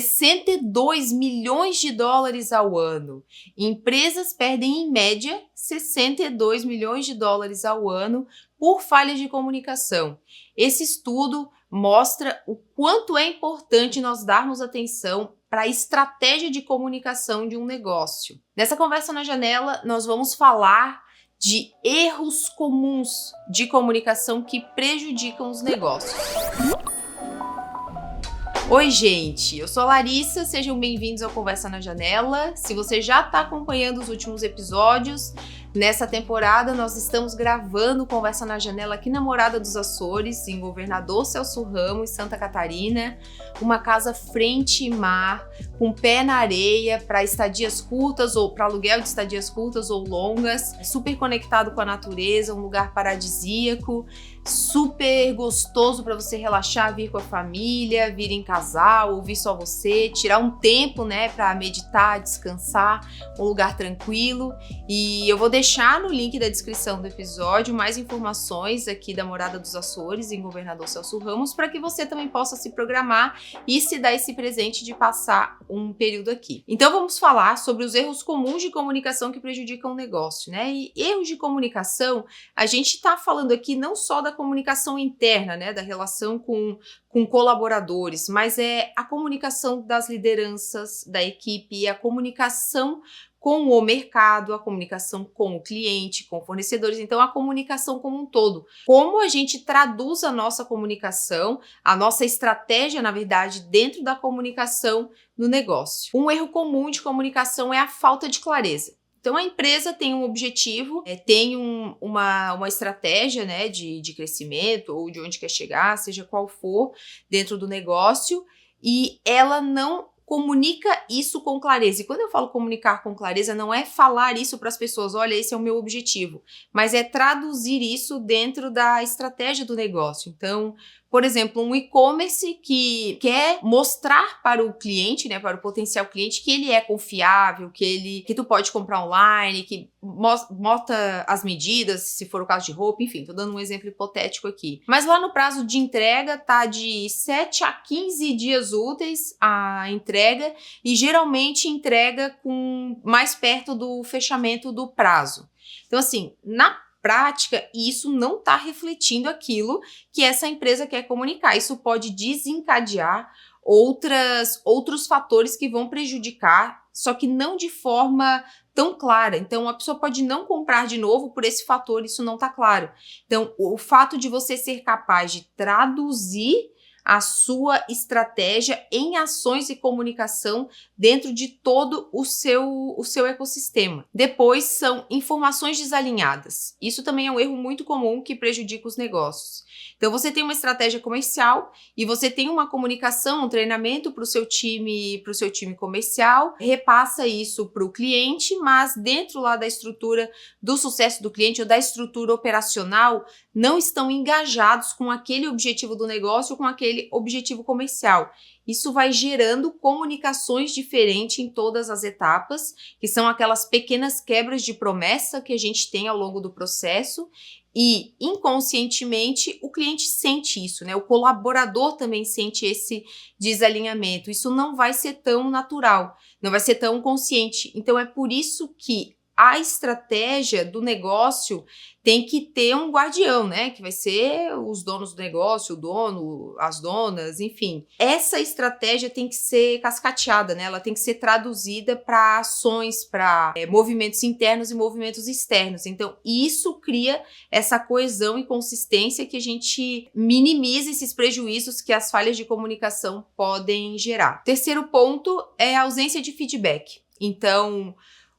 62 milhões de dólares ao ano. Empresas perdem, em média, 62 milhões de dólares ao ano por falhas de comunicação. Esse estudo mostra o quanto é importante nós darmos atenção para a estratégia de comunicação de um negócio. Nessa conversa na janela, nós vamos falar de erros comuns de comunicação que prejudicam os negócios. Oi, gente! Eu sou a Larissa, sejam bem-vindos ao Conversa na Janela. Se você já está acompanhando os últimos episódios, nessa temporada nós estamos gravando Conversa na Janela aqui na Morada dos Açores, em Governador Celso Ramos, Santa Catarina. Uma casa frente e mar, com pé na areia, para estadias curtas ou para aluguel de estadias curtas ou longas, super conectado com a natureza, um lugar paradisíaco, super gostoso para você relaxar, vir com a família, vir em casal, ouvir só você, tirar um tempo, né, para meditar, descansar, um lugar tranquilo. E eu vou deixar no link da descrição do episódio mais informações aqui da Morada dos Açores, em Governador Celso Ramos, para que você também possa se programar e se dar esse presente de passar um período aqui. Então vamos falar sobre os erros comuns de comunicação que prejudicam o negócio, né? E erros de comunicação, a gente está falando aqui não só da comunicação interna, né, da relação com colaboradores, mas é a comunicação das lideranças da equipe, a comunicação com o mercado, a comunicação com o cliente, com fornecedores, então a comunicação como um todo. Como a gente traduz a nossa comunicação, a nossa estratégia, na verdade, dentro da comunicação no negócio. Um erro comum de comunicação é a falta de clareza. Então, a empresa tem um objetivo, tem uma estratégia, né, de crescimento ou de onde quer chegar, seja qual for, dentro do negócio, e ela não comunica isso com clareza. E quando eu falo comunicar com clareza, não é falar isso para as pessoas, olha, esse é o meu objetivo, mas é traduzir isso dentro da estratégia do negócio. Então, por exemplo, um e-commerce que quer mostrar para o cliente, né, para o potencial cliente, que ele é confiável, que tu pode comprar online, que mostra as medidas, se for o caso de roupa, enfim, tô dando um exemplo hipotético aqui. Mas lá no prazo de entrega tá de 7 a 15 dias úteis a entrega e geralmente entrega com mais perto do fechamento do prazo. Então, assim, na prática, isso não está refletindo aquilo que essa empresa quer comunicar. Isso pode desencadear outros fatores que vão prejudicar, só que não de forma tão clara. Então, a pessoa pode não comprar de novo por esse fator, isso não está claro. Então, o fato de você ser capaz de traduzir a sua estratégia em ações e comunicação dentro de todo o seu ecossistema. Depois são informações desalinhadas. Isso também é um erro muito comum que prejudica os negócios. Então você tem uma estratégia comercial e você tem uma comunicação, um treinamento para o seu time comercial, repassa isso para o cliente, mas dentro lá da estrutura do sucesso do cliente ou da estrutura operacional, não estão engajados com aquele objetivo do negócio, com aquele objetivo comercial. Isso vai gerando comunicações diferentes em todas as etapas, que são aquelas pequenas quebras de promessa que a gente tem ao longo do processo e, inconscientemente, o cliente sente isso, né? O colaborador também sente esse desalinhamento. Isso não vai ser tão natural, não vai ser tão consciente. Então, é por isso que a estratégia do negócio tem que ter um guardião, né? Que vai ser os donos do negócio, o dono, as donas, enfim. Essa estratégia tem que ser cascateada, né? Ela tem que ser traduzida para ações, para movimentos internos e movimentos externos. Então, isso cria essa coesão e consistência que a gente minimiza esses prejuízos que as falhas de comunicação podem gerar. Terceiro ponto é a ausência de feedback. Então,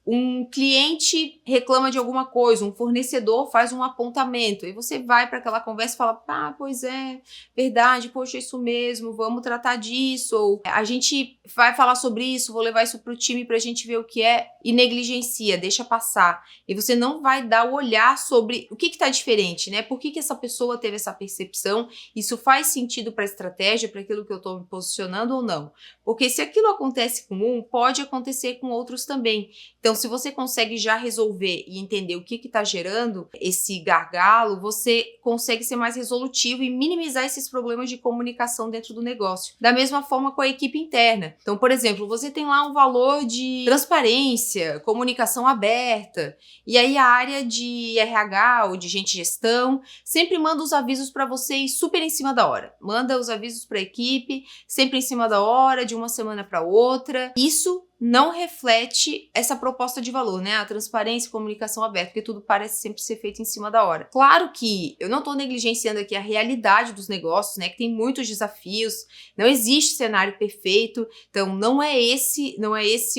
um cliente reclama de alguma coisa, um fornecedor faz um apontamento e você vai para aquela conversa e fala, pois é, verdade, poxa, isso mesmo, vamos tratar disso, ou a gente vai falar sobre isso, vou levar isso para o time para a gente ver o que é, e negligencia, deixa passar. E você não vai dar o olhar sobre o que está diferente, né? Por que essa pessoa teve essa percepção? Isso faz sentido para a estratégia, para aquilo que eu estou me posicionando ou não? Porque se aquilo acontece com um, pode acontecer com outros também. Então, Então, se você consegue já resolver e entender o que está gerando esse gargalo, você consegue ser mais resolutivo e minimizar esses problemas de comunicação dentro do negócio. Da mesma forma com a equipe interna. Então, por exemplo, você tem lá um valor de transparência, comunicação aberta, e aí a área de RH ou de gente de gestão sempre manda os avisos para vocês super em cima da hora. Manda os avisos para a equipe sempre em cima da hora, de uma semana para outra. Isso não reflete essa proposta de valor, né? A transparência e comunicação aberta, porque tudo parece sempre ser feito em cima da hora. Claro que eu não estou negligenciando aqui a realidade dos negócios, né? Que tem muitos desafios, não existe cenário perfeito, então não é esse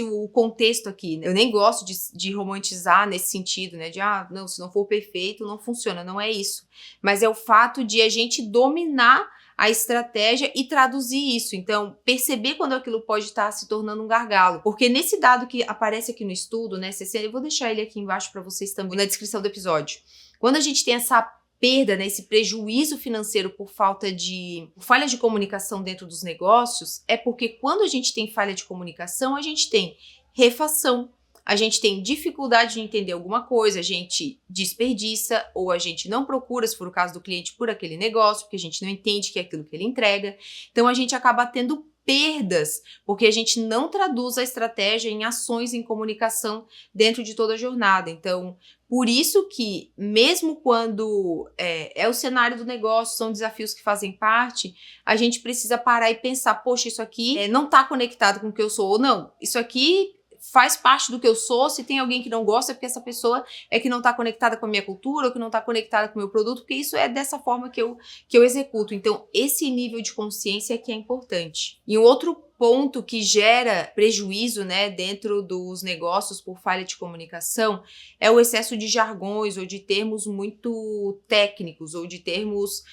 o contexto aqui, né? Eu nem gosto de romantizar nesse sentido, né? Não, se não for perfeito, não funciona, não é isso. Mas é o fato de a gente dominar a estratégia e traduzir isso. Então, perceber quando aquilo pode estar se tornando um gargalo. Porque nesse dado que aparece aqui no estudo, né, 60, eu vou deixar ele aqui embaixo para vocês também, na descrição do episódio. Quando a gente tem essa perda, né, esse prejuízo financeiro por falha de comunicação dentro dos negócios, é porque quando a gente tem falha de comunicação, a gente tem refação. A gente tem dificuldade de entender alguma coisa, a gente desperdiça ou a gente não procura, se for o caso do cliente, por aquele negócio, porque a gente não entende que é aquilo que ele entrega. Então, a gente acaba tendo perdas, porque a gente não traduz a estratégia em ações em comunicação dentro de toda a jornada. Então, por isso que, mesmo quando é o cenário do negócio, são desafios que fazem parte, a gente precisa parar e pensar, poxa, isso aqui não está conectado com o que eu sou, ou não, isso aqui faz parte do que eu sou. Se tem alguém que não gosta, é porque essa pessoa é que não está conectada com a minha cultura, ou que não está conectada com o meu produto, porque isso é dessa forma que eu executo. Então, esse nível de consciência é que é importante. E um outro ponto que gera prejuízo, né, dentro dos negócios por falha de comunicação é o excesso de jargões ou de termos muito técnicos ou de termos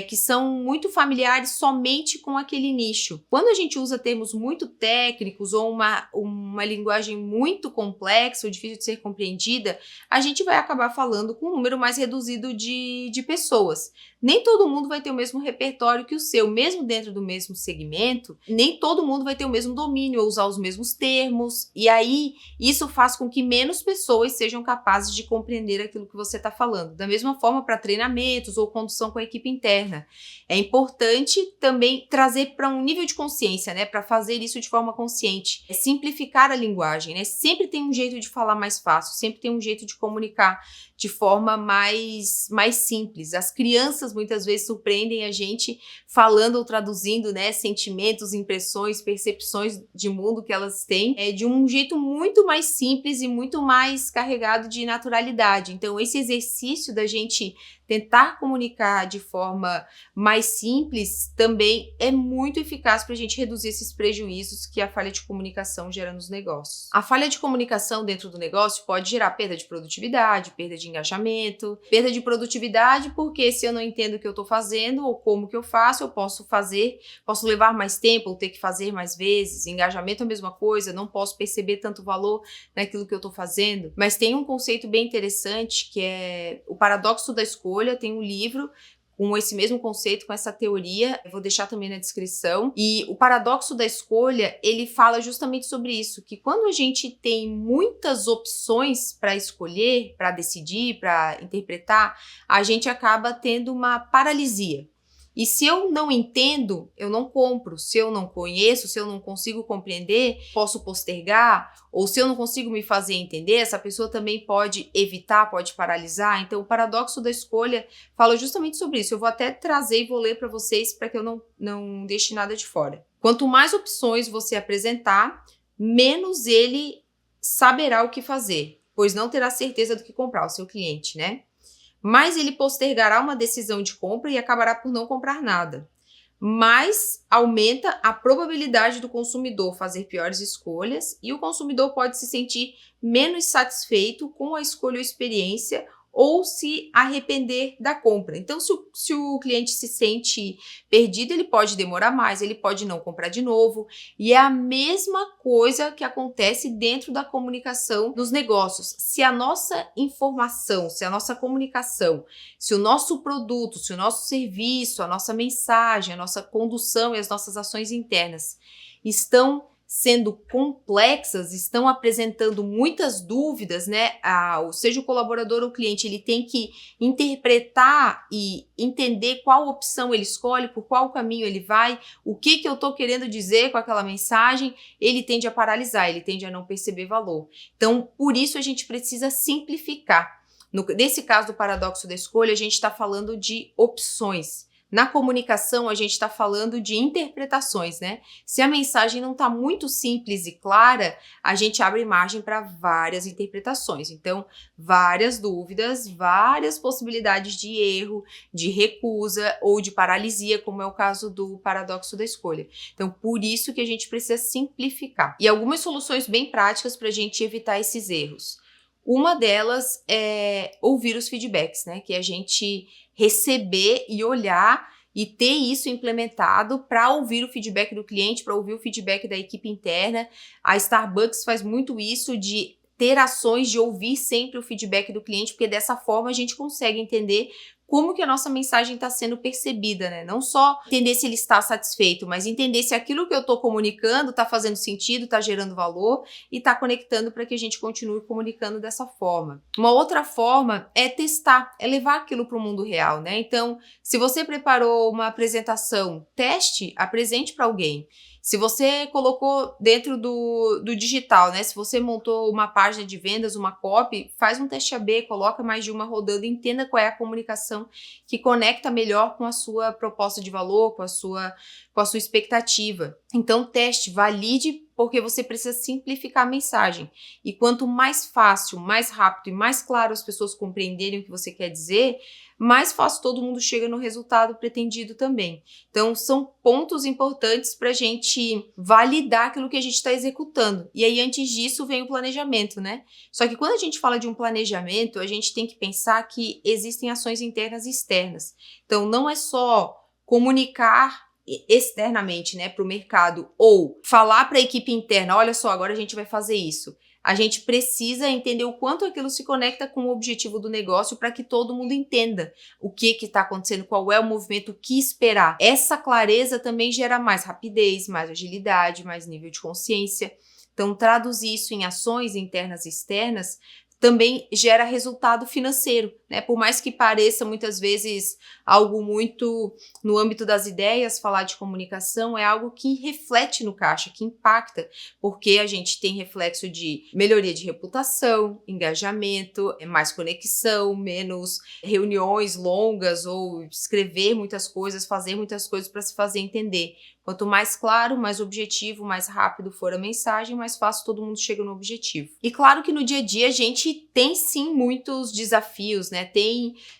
que são muito familiares somente com aquele nicho. Quando a gente usa termos muito técnicos ou uma linguagem muito complexa ou difícil de ser compreendida, a gente vai acabar falando com um número mais reduzido de pessoas. Nem todo mundo vai ter o mesmo repertório que o seu, mesmo dentro do mesmo segmento, nem todo mundo vai ter o mesmo domínio ou usar os mesmos termos, e aí isso faz com que menos pessoas sejam capazes de compreender aquilo que você está falando. Da mesma forma para treinamentos ou condução com a equipe interna. É importante também trazer para um nível de consciência, né, para fazer isso de forma consciente. É simplificar a linguagem, né? Sempre tem um jeito de falar mais fácil, sempre tem um jeito de comunicar de forma mais simples. As crianças muitas vezes surpreendem a gente falando ou traduzindo, né, sentimentos, impressões, percepções de mundo que elas têm de um jeito muito mais simples e muito mais carregado de naturalidade. Então, esse exercício da gente tentar comunicar de forma mais simples também é muito eficaz para a gente reduzir esses prejuízos que a falha de comunicação gera nos negócios. A falha de comunicação dentro do negócio pode gerar perda de produtividade, perda de engajamento, perda de produtividade porque se eu não entendo o que eu estou fazendo ou como que eu faço, eu posso levar mais tempo ou ter que fazer mais vezes. Engajamento é a mesma coisa, não posso perceber tanto valor naquilo que eu estou fazendo. Mas tem um conceito bem interessante que é o paradoxo da escolha. Tem um livro com esse mesmo conceito, com essa teoria, eu vou deixar também na descrição. E o paradoxo da escolha, ele fala justamente sobre isso, que quando a gente tem muitas opções para escolher, para decidir, para interpretar, a gente acaba tendo uma paralisia. E se eu não entendo, eu não compro. Se eu não conheço, se eu não consigo compreender, posso postergar. Ou se eu não consigo me fazer entender, essa pessoa também pode evitar, pode paralisar. Então, o paradoxo da escolha fala justamente sobre isso. Eu vou até trazer e vou ler para vocês para que eu não deixe nada de fora. Quanto mais opções você apresentar, menos ele saberá o que fazer, pois não terá certeza do que comprar, o seu cliente, né? Mas ele postergará uma decisão de compra e acabará por não comprar nada. Mas aumenta a probabilidade do consumidor fazer piores escolhas e o consumidor pode se sentir menos satisfeito com a escolha ou experiência ou se arrepender da compra. Então, se o cliente se sente perdido, ele pode demorar mais, ele pode não comprar de novo. E é a mesma coisa que acontece dentro da comunicação dos negócios. Se a nossa informação, se a nossa comunicação, se o nosso produto, se o nosso serviço, a nossa mensagem, a nossa condução e as nossas ações internas estão sendo complexas, estão apresentando muitas dúvidas, né? Seja o colaborador ou o cliente, ele tem que interpretar e entender qual opção ele escolhe, por qual caminho ele vai, o que eu estou querendo dizer com aquela mensagem, ele tende a paralisar, ele tende a não perceber valor. Então, por isso a gente precisa simplificar. Nesse caso do paradoxo da escolha, a gente está falando de opções. Na comunicação, a gente está falando de interpretações, né? Se a mensagem não está muito simples e clara, a gente abre margem para várias interpretações. Então, várias dúvidas, várias possibilidades de erro, de recusa ou de paralisia, como é o caso do paradoxo da escolha. Então, por isso que a gente precisa simplificar. E algumas soluções bem práticas para a gente evitar esses erros. Uma delas é ouvir os feedbacks, né? Que a gente receber e olhar e ter isso implementado para ouvir o feedback do cliente, para ouvir o feedback da equipe interna. A Starbucks faz muito isso de ter ações de ouvir sempre o feedback do cliente, porque dessa forma a gente consegue entender como que a nossa mensagem está sendo percebida, né? Não só entender se ele está satisfeito, mas entender se aquilo que eu estou comunicando está fazendo sentido, está gerando valor e está conectando para que a gente continue comunicando dessa forma. Uma outra forma é testar, é levar aquilo para o mundo real, né? Então, se você preparou uma apresentação, teste, apresente para alguém. Se você colocou dentro do digital, né? Se você montou uma página de vendas, uma copy, faz um teste AB, coloca mais de uma rodando e entenda qual é a comunicação que conecta melhor com a sua proposta de valor, com a sua expectativa. Então, teste, valide, porque você precisa simplificar a mensagem. E quanto mais fácil, mais rápido e mais claro as pessoas compreenderem o que você quer dizer, mais fácil todo mundo chega no resultado pretendido também. Então, são pontos importantes para a gente validar aquilo que a gente está executando. E aí, antes disso, vem o planejamento, né? Só que quando a gente fala de um planejamento, a gente tem que pensar que existem ações internas e externas. Então, não é só comunicar externamente, né, para o mercado, ou falar para a equipe interna, olha só, agora a gente vai fazer isso. A gente precisa entender o quanto aquilo se conecta com o objetivo do negócio para que todo mundo entenda o que está acontecendo, qual é o movimento, o que esperar. Essa clareza também gera mais rapidez, mais agilidade, mais nível de consciência. Então, traduzir isso em ações internas e externas também gera resultado financeiro, né? Por mais que pareça muitas vezes algo muito no âmbito das ideias, falar de comunicação é algo que reflete no caixa, que impacta, porque a gente tem reflexo de melhoria de reputação, engajamento, mais conexão, menos reuniões longas ou escrever muitas coisas, fazer muitas coisas para se fazer entender. Quanto mais claro, mais objetivo, mais rápido for a mensagem, mais fácil todo mundo chega no objetivo. E claro que no dia a dia a gente tem sim muitos desafios, né?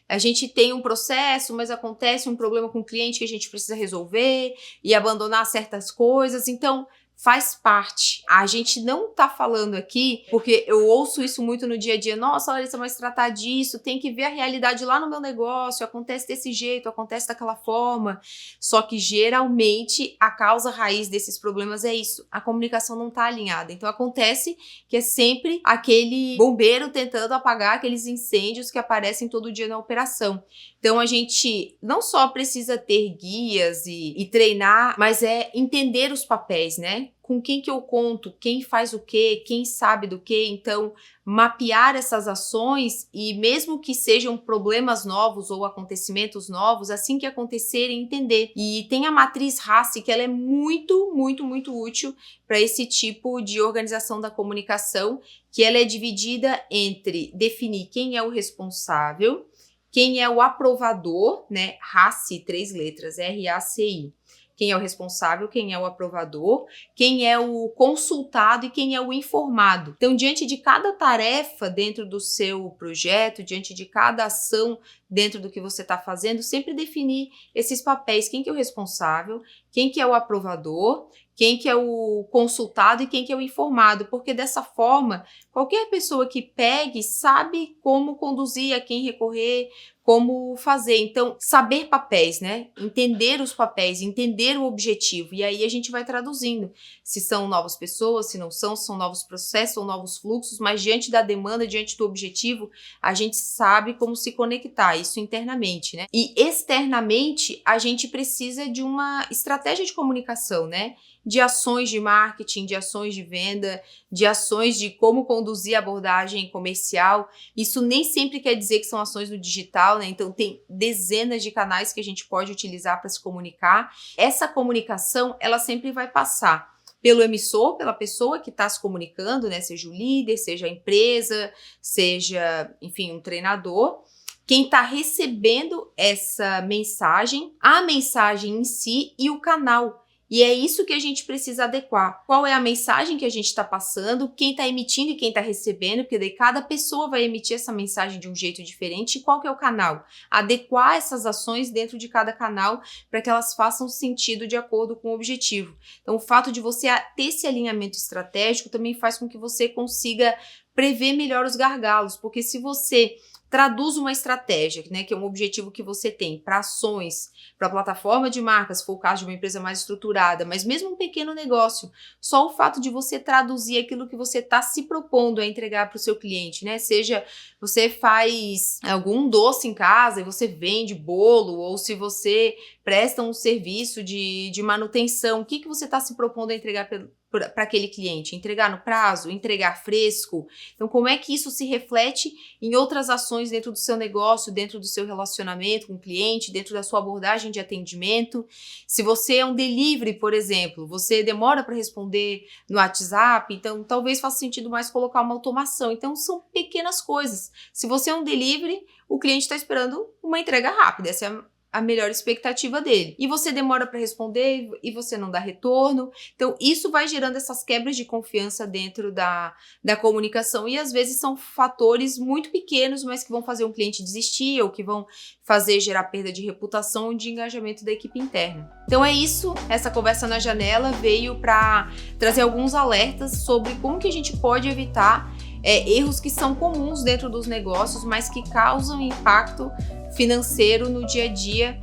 A gente tem um processo, mas acontece um problema com o cliente que a gente precisa resolver e abandonar certas coisas. Então, faz parte. A gente não tá falando aqui, porque eu ouço isso muito no dia a dia, nossa, Larissa, mas tratar disso, tem que ver a realidade lá no meu negócio, acontece desse jeito, acontece daquela forma. Só que geralmente a causa raiz desses problemas é isso, a comunicação não tá alinhada. Então acontece que é sempre aquele bombeiro tentando apagar aqueles incêndios que aparecem todo dia na operação. Então a gente não só precisa ter guias e treinar, mas é entender os papéis, né? Com quem que eu conto, quem faz o quê, quem sabe do quê. Então, mapear essas ações e mesmo que sejam problemas novos ou acontecimentos novos, assim que acontecerem, entender. E tem a matriz RACI, que ela é muito, muito, muito útil para esse tipo de organização da comunicação, que ela é dividida entre definir quem é o responsável, quem é o aprovador, né? RACI, 3 letras, RACI. Quem é o responsável, quem é o aprovador, quem é o consultado e quem é o informado. Então, diante de cada tarefa dentro do seu projeto, diante de cada ação dentro do que você está fazendo, sempre definir esses papéis. Quem que é o responsável, quem que é o aprovador, quem que é o consultado e quem que é o informado, porque dessa forma, qualquer pessoa que pegue sabe como conduzir, a quem recorrer, como fazer. Então, saber papéis, né? Entender os papéis, entender o objetivo. E aí a gente vai traduzindo. Se são novas pessoas, se não são, se são novos processos ou novos fluxos, mas diante da demanda, diante do objetivo, a gente sabe como se conectar, isso internamente, né? E externamente, a gente precisa de uma estratégia estratégia de comunicação, né? De ações de marketing, de ações de venda, de ações de como conduzir a abordagem comercial. Isso nem sempre quer dizer que são ações no digital, né? Então tem dezenas de canais que a gente pode utilizar para se comunicar. Essa comunicação, ela sempre vai passar pelo emissor, pela pessoa que está se comunicando, né? Seja o líder, seja a empresa, seja, enfim, um treinador. Quem está recebendo essa mensagem, a mensagem em si e o canal. E é isso que a gente precisa adequar. Qual é a mensagem que a gente está passando, quem está emitindo e quem está recebendo, porque daí cada pessoa vai emitir essa mensagem de um jeito diferente. E qual que é o canal? Adequar essas ações dentro de cada canal para que elas façam sentido de acordo com o objetivo. Então, o fato de você ter esse alinhamento estratégico também faz com que você consiga prever melhor os gargalos, porque se você traduz uma estratégia, né, que é um objetivo que você tem para ações, para plataforma de marcas, se for o caso de uma empresa mais estruturada, mas mesmo um pequeno negócio, só o fato de você traduzir aquilo que você está se propondo a entregar para o seu cliente, né? Seja você faz algum doce em casa e você vende bolo, ou se você presta um serviço de manutenção, o que você está se propondo a entregar para aquele cliente? Entregar no prazo? Entregar fresco? Então, como é que isso se reflete em outras ações dentro do seu negócio, dentro do seu relacionamento com o cliente, dentro da sua abordagem de atendimento? Se você é um delivery, por exemplo, você demora para responder no WhatsApp, então talvez faça sentido mais colocar uma automação. Então, são pequenas coisas. Se você é um delivery, o cliente está esperando uma entrega rápida. Essa é a melhor expectativa dele. E você demora para responder e você não dá retorno. Então, isso vai gerando essas quebras de confiança dentro da comunicação e às vezes são fatores muito pequenos, mas que vão fazer um cliente desistir ou que vão fazer gerar perda de reputação e de engajamento da equipe interna. Então é isso, essa conversa na janela veio para trazer alguns alertas sobre como que a gente pode evitar erros que são comuns dentro dos negócios, mas que causam impacto financeiro no dia a dia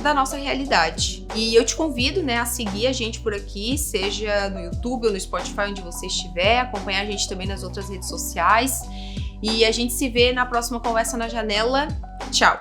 da nossa realidade. E eu te convido, né, a seguir a gente por aqui, seja no YouTube ou no Spotify, onde você estiver, acompanhar a gente também nas outras redes sociais. E a gente se vê na próxima Conversa na Janela. Tchau!